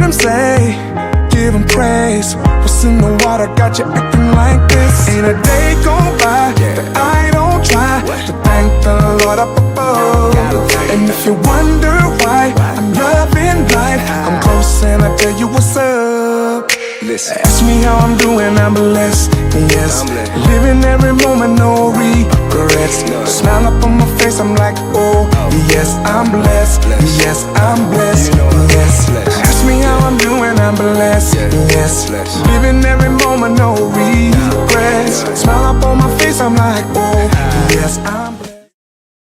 him say, give him praise. What's in the water got you acting like this? Ain't a day go by that I don't try to thank the Lord up above. And if you wonder why I'm loving life, I'm close and I tell you what's up. Listen. Ask me how I'm doing, I'm blessed, yes. Living every moment, no regrets. Smile up on my face, I'm like, oh, yes, I'm blessed, yes, I'm blessed, yes.